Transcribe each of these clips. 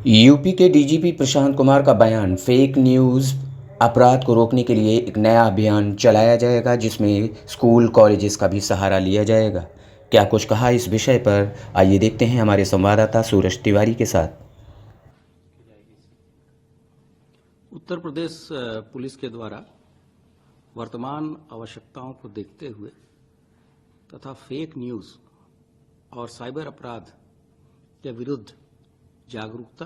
UP के DGP Prashant Kumar का बयान, फेक न्यूज़ अपराध को रोकने के लिए एक नया अभियान चलाया जाएगा जिसमें स्कूल कॉलेजेस का भी सहारा लिया जाएगा। क्या कुछ कहा इस विषय पर, आइए देखते हैं हमारे संवाददाता सूरज तिवारी के साथ। उत्तर प्रदेश पुलिस के द्वारा वर्तमान आवश्यकताओं को देखते हुए तथा फेक न्यूज़ और साइबर अपराध के विरुद्ध जागरूकता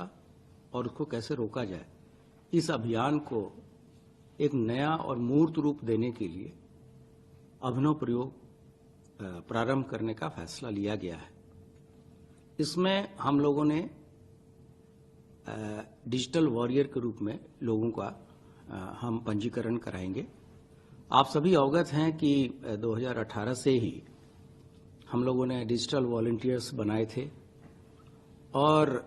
और उसको कैसे रोका जाए, इस अभियान को एक नया और मूर्त रूप देने के लिए अभिनव प्रयोग प्रारंभ करने का फैसला लिया गया है। इसमें हम लोगों ने डिजिटल वॉरियर के रूप में लोगों का हम पंजीकरण कराएंगे। आप सभी अवगत हैं कि 2018 से ही हम लोगों ने डिजिटल वॉलंटियर्स बनाए थे और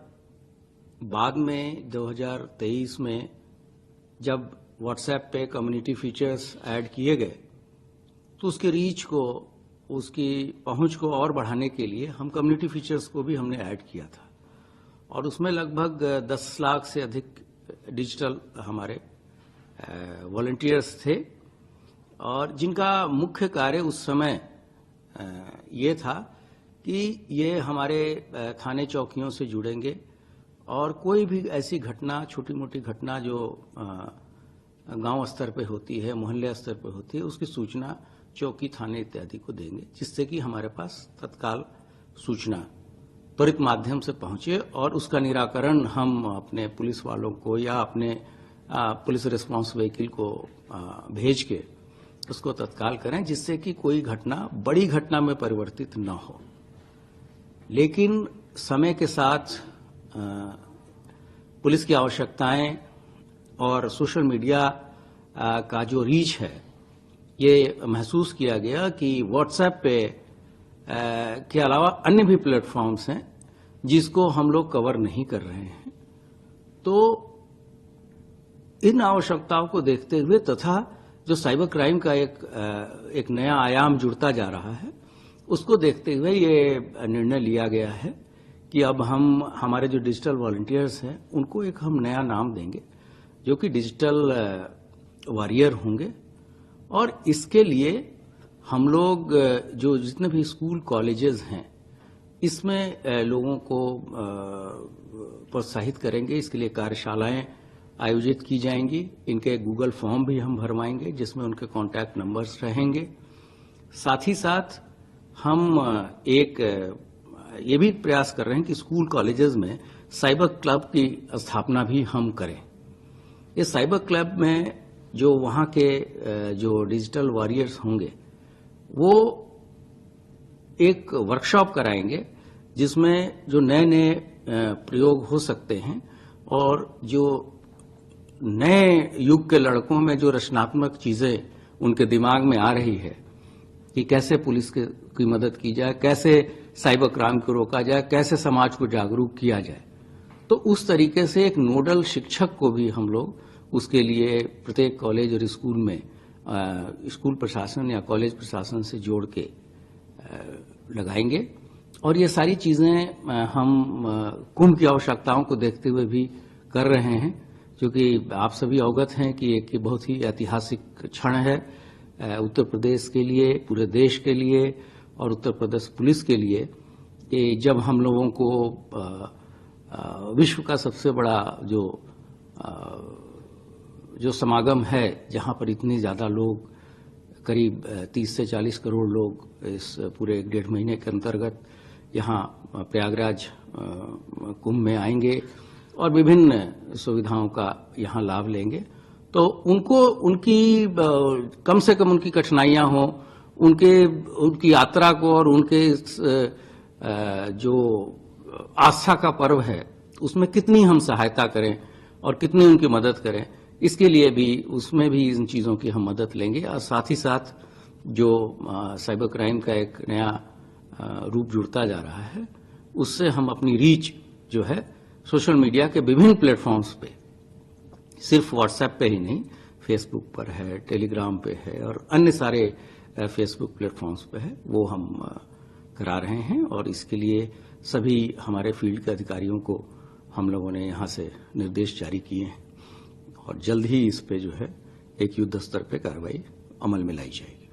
बाद में 2023 में जब व्हाट्सएप पे कम्युनिटी फीचर्स ऐड किए गए तो उसके रीच को, उसकी पहुंच को और बढ़ाने के लिए हम कम्युनिटी फीचर्स को भी हमने ऐड किया था और उसमें लगभग 10 लाख से अधिक डिजिटल हमारे वॉलंटियर्स थे और जिनका मुख्य कार्य उस समय ये था कि ये हमारे थाने चौकियों से जुड़ेंगे और कोई भी ऐसी घटना, छोटी मोटी घटना जो गांव स्तर पे होती है, मोहल्ले स्तर पे होती है, उसकी सूचना चौकी, थाने इत्यादि को देंगे, जिससे कि हमारे पास तत्काल सूचना त्वरित माध्यम से पहुंचे और उसका निराकरण हम अपने पुलिस वालों को या अपने पुलिस रिस्पांस व्हीकल को भेज के उसको तत्काल करें, जिससे कि कोई घटना बड़ी घटना में परिवर्तित न हो। लेकिन समय के साथ पुलिस की आवश्यकताएं और सोशल मीडिया का जो रीच है, ये महसूस किया गया कि व्हाट्सएप पे के अलावा अन्य भी प्लेटफॉर्म्स हैं जिसको हम लोग कवर नहीं कर रहे हैं। तो इन आवश्यकताओं को देखते हुए तथा जो साइबर क्राइम का एक नया आयाम जुड़ता जा रहा है, उसको देखते हुए ये निर्णय लिया गया है कि अब हम हमारे जो डिजिटल वॉलंटियर्स हैं उनको एक हम नया नाम देंगे जो कि डिजिटल वॉरियर होंगे। और इसके लिए हम लोग जो जितने भी स्कूल कॉलेजेस हैं इसमें लोगों को प्रोत्साहित करेंगे। इसके लिए कार्यशालाएं आयोजित की जाएंगी। इनके गूगल फॉर्म भी हम भरवाएंगे जिसमें उनके कॉन्टैक्ट नंबर्स रहेंगे। साथ ही साथ हम एक ये भी प्रयास कर रहे हैं कि स्कूल कॉलेजेस में साइबर क्लब की स्थापना भी हम करें। इस साइबर क्लब में जो वहाँ के जो डिजिटल वॉरियर्स होंगे वो एक वर्कशॉप कराएंगे जिसमें जो नए नए प्रयोग हो सकते हैं और जो नए युग के लड़कों में जो रचनात्मक चीजें उनके दिमाग में आ रही है कि कैसे पुलिस की मदद की जाए, कैसे साइबर क्राइम को रोका जाए, कैसे समाज को जागरूक किया जाए। तो उस तरीके से एक नोडल शिक्षक को भी हम लोग उसके लिए प्रत्येक कॉलेज और स्कूल में स्कूल प्रशासन या कॉलेज प्रशासन से जोड़ के लगाएंगे। और ये सारी चीजें हम कुंभ की आवश्यकताओं को देखते हुए भी कर रहे हैं, क्योंकि आप सभी अवगत हैं कि एक बहुत ही ऐतिहासिक क्षण है उत्तर प्रदेश के लिए, पूरे देश के लिए और उत्तर प्रदेश पुलिस के लिए कि जब हम लोगों को विश्व का सबसे बड़ा जो समागम है, जहां पर इतने ज्यादा लोग, करीब 30 से 40 करोड़ लोग इस पूरे 1.5 महीने के अंतर्गत यहाँ प्रयागराज कुंभ में आएंगे और विभिन्न सुविधाओं का यहाँ लाभ लेंगे, तो उनकी कम से कम उनकी कठिनाइयां हो, उनकी यात्रा को और उनके जो आस्था का पर्व है उसमें कितनी हम सहायता करें और कितनी उनकी मदद करें, इसके लिए भी उसमें भी इन चीज़ों की हम मदद लेंगे। और साथ ही साथ जो साइबर क्राइम का एक नया रूप जुड़ता जा रहा है, उससे हम अपनी रीच जो है सोशल मीडिया के विभिन्न प्लेटफॉर्म्स पे, सिर्फ व्हाट्सएप पे ही नहीं, फेसबुक पर है, टेलीग्राम पे है और अन्य सारे फेसबुक प्लेटफॉर्म्स पे है, वो हम करा रहे हैं। और इसके लिए सभी हमारे फील्ड के अधिकारियों को हम लोगों ने यहाँ से निर्देश जारी किए हैं और जल्द ही इस पे जो है एक युद्ध स्तर पे कार्रवाई अमल में लाई जाएगी।